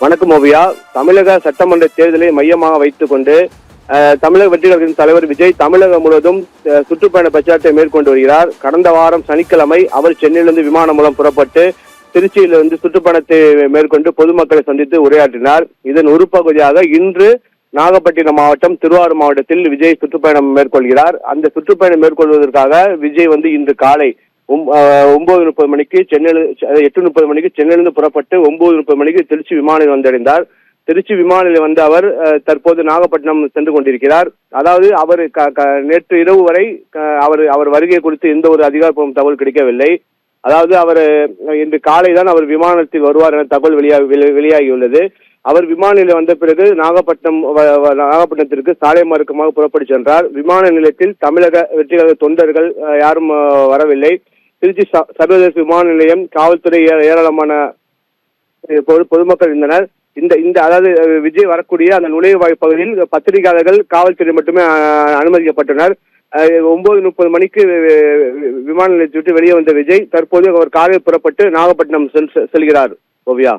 வணக்கம் ஓவியா. தமிழக சட்டமன்ற தேர்தலை மையமாக வைத்துக் கொண்டு தமிழக வெற்றி கழகத்தின் தலைவர் விஜய் தமிழகம் முழுவதும் சுற்றுப்பயண பிரச்சாரத்தை மேற்கொண்டு வருகிறார். கடந்த வாரம் சனிக்கிழமை அவர் சென்னையிலிருந்து விமானம் மூலம் புறப்பட்டு திருச்சியிலிருந்து சுற்றுப்பயணத்தை மேற்கொண்டு பொதுமக்களை சந்தித்து உரையாற்றினார். இதன் ஒரு பகுதியாக இன்று நாகப்பட்டினம் மாவட்டம், திருவாரூர் மாவட்டத்தில் விஜய் சுற்றுப்பயணம் மேற்கொள்கிறார். அந்த சுற்றுப்பயணம் மேற்கொள்வதற்காக விஜய் இன்று காலை 9:30 மணிக்கு சென்னையில் 8:30 மணிக்கு சென்னையிலிருந்து புறப்பட்டு 9:30 மணிக்கு திருச்சி விமான நிலையம் வந்தடைந்தார். திருச்சி விமான நிலையம் அவர் தற்போது நாகப்பட்டினம் சென்று கொண்டிருக்கிறார். அதாவது அவர் நேற்று இரவு வரை அவர் வருகை குறித்து எந்த ஒரு அதிகாரப்பூர்வ தகவல் கிடைக்கவில்லை. அதாவது அவர் இன்று காலை தான் அவர் விமானத்தில் வருவார் என தகவல் வெளியாகியுள்ளது. அவர் விமான நிலையம் வந்த பிறகு நாகப்பட்டினத்திற்கு சாலை மார்க்கமாக புறப்பட்டு சென்றார். விமான நிலையத்தில் தமிழக வெற்றி கழக தொண்டர்கள் யாரும் வரவில்லை. திருச்சி சர்வதேச விமான நிலையம், காவல்துறை, ஏராளமான பொதுமக்கள் இருந்தனர். இந்த அதாவது விஜய் வரக்கூடிய அந்த நுழைவாய் பகுதியில் பத்திரிகையாளர்கள், காவல்துறை மட்டுமே அனுமதிக்கப்பட்டனர். 9:30 மணிக்கு விமான நிலையத்தை விட்டு வெளியே வந்த விஜய் தற்போது அவர் காலையில் புறப்பட்டு நாகப்பட்டினம் செல்கிறார். ஓவியா.